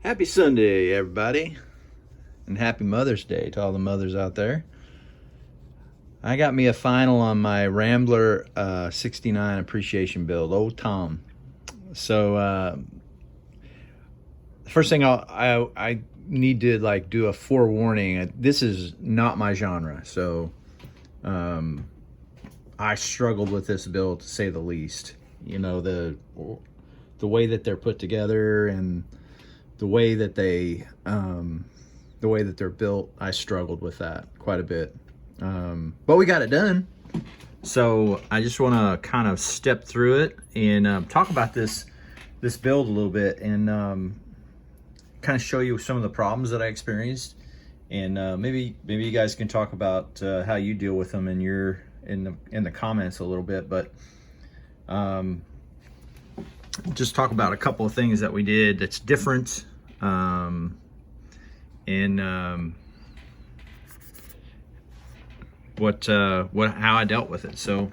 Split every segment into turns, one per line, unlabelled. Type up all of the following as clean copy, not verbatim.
Happy Sunday, everybody, and happy Mother's Day to all the mothers out there. I got me a final on my Rambler 69 appreciation build, Old Tom. So the first thing I need to do a forewarning. This is not my genre, so I struggled with this build to say the least. You know, the way that they're put together and the way that they're built, I struggled with that quite a bit. But we got it done. So I just want to kind of step through it and talk about this build a little bit and kind of show you some of the problems that I experienced, and maybe you guys can talk about how you deal with them in the comments a little bit. But just talk about a couple of things that we did that's different, and how I dealt with it. So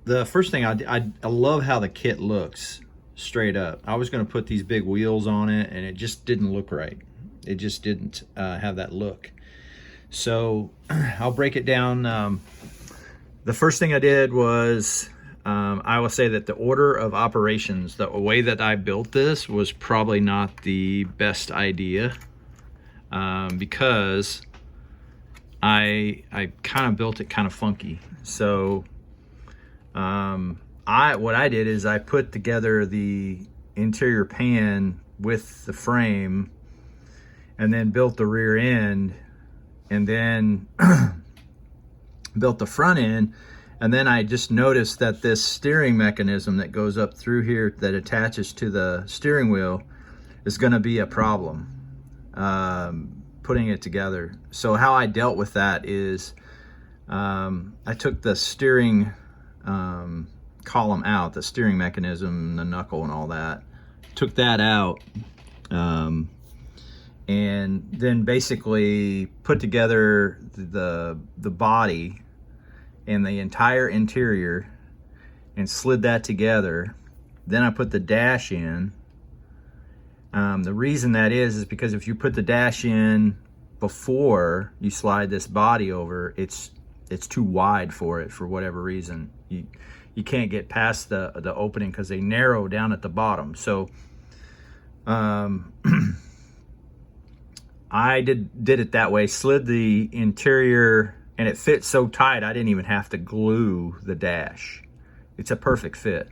the first thing I love how the kit looks straight up. I was going to put these big wheels on it, and it just didn't look right. It just didn't have that look. So I'll break it down. The first thing I did was, I will say that the order of operations, the way that I built this, was probably not the best idea, because I kind of built it kind of funky. So what I did is I put together the interior pan with the frame, and then built the rear end, and then built the front end. And then I just noticed that this steering mechanism that goes up through here that attaches to the steering wheel is going to be a problem putting it together. So how I dealt with that is I took the steering column out, the steering mechanism, the knuckle and all that, took that out, and then basically put together the body and the entire interior and slid that together. Then I put the dash in. The reason that is because if you put the dash in before you slide this body over, it's too wide for it for whatever reason. You can't get past the opening because they narrow down at the bottom. So I did it that way, slid the interior, and it fit so tight I didn't even have to glue the dash. It's a perfect fit.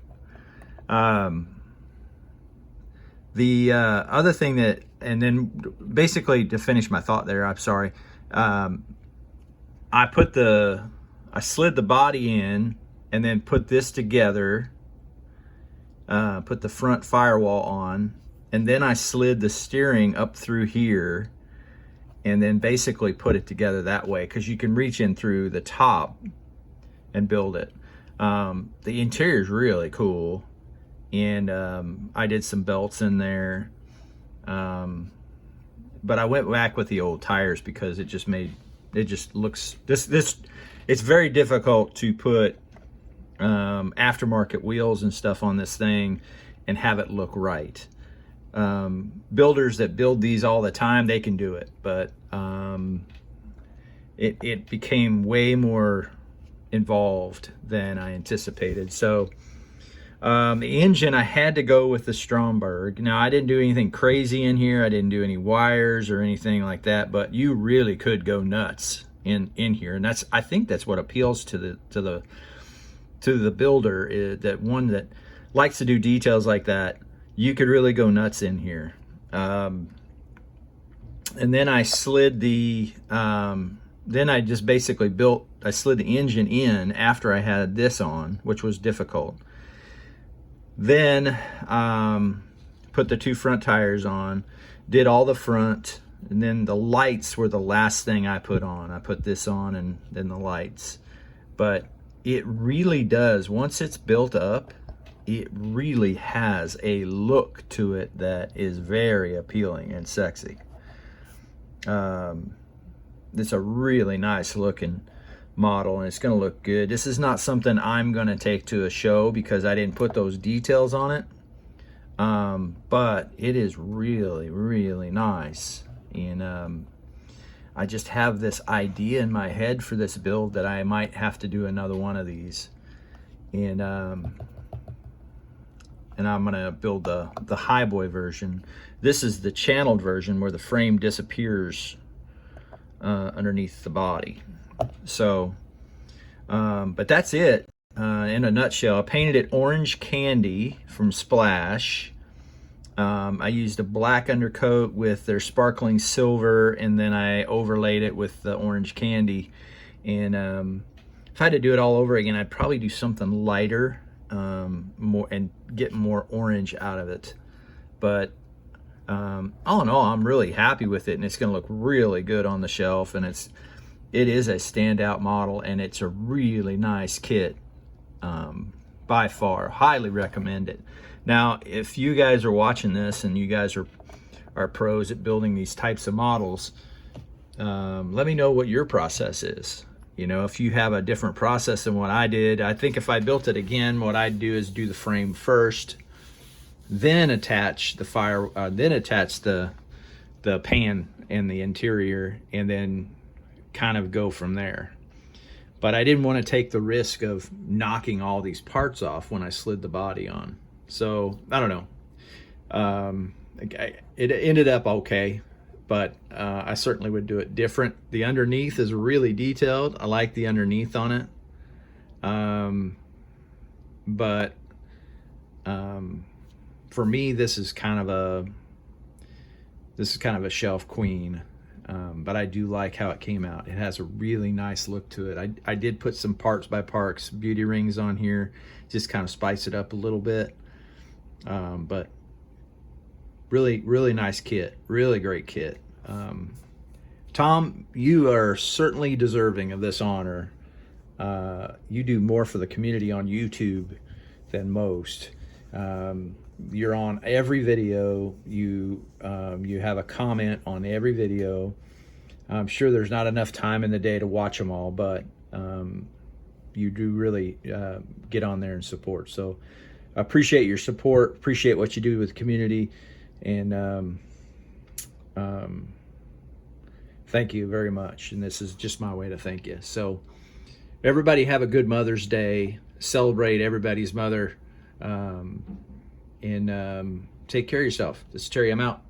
The other thing that, and then basically to finish my thought there, I'm sorry, I slid the body in and then put this together, put the front firewall on, and then I slid the steering up through here, and then basically put it together that way, because you can reach in through the top and build it. The interior is really cool, and I did some belts in there, but I went back with the old tires because it just looks, it's very difficult to put aftermarket wheels and stuff on this thing and have it look right. Builders that build these all the time, they can do it, but it became way more involved than I anticipated. So the engine, I had to go with the Stromberg. Now, I didn't do anything crazy in here. I didn't do any wires or anything like that, but you really could go nuts in here, and I think that's what appeals to the builder, is that one that likes to do details like that. You could really go nuts in here. And then I slid then I just basically I slid the engine in after I had this on, which was difficult. Then put the two front tires on, did all the front, and then the lights were the last thing I put on. I put this on and then the lights. But it really does, once it's built up, it really has a look to it that is very appealing and sexy. It's a really nice looking model, and it's going to look good. This is not something I'm going to take to a show because I didn't put those details on it. but it is really, really nice. And I just have this idea in my head for this build that I might have to do another one of these. And I'm gonna build the highboy version. This is the channeled version where the frame disappears underneath the body. So, but that's it in a nutshell. I painted it orange candy from Splash. I used a black undercoat with their sparkling silver, and then I overlaid it with the orange candy. And if I had to do it all over again, I'd probably do something lighter, more, and get more orange out of it. But all in all, I'm really happy with it, and it's going to look really good on the shelf. And it is a standout model, and it's a really nice kit. By far, highly recommend it. Now, if you guys are watching this and you guys are pros at building these types of models, let me know what your process is. You know, if you have a different process than what I did. I think if I built it again, what I'd do is do the frame first, then attach the the pan and the interior, and then kind of go from there. But I didn't want to take the risk of knocking all these parts off when I slid the body on. So I don't know. It ended up okay, but I certainly would do it different. The underneath is really detailed. I like the underneath on it. But for me, this is kind of a shelf queen. But I do like how it came out. It has a really nice look to it. I did put some Parts by Parks beauty rings on here, just kind of spice it up a little bit. But really, really nice kit. Really great kit. Tom, you are certainly deserving of this honor. You do more for the community on YouTube than most. You're on every video. You have a comment on every video. I'm sure there's not enough time in the day to watch them all, but you do really get on there and support. So I appreciate your support, appreciate what you do with the community, and thank you very much. And this is just my way to thank you. So everybody have a good Mother's Day. Celebrate everybody's mother. And take care of yourself. This is Terry. I'm out.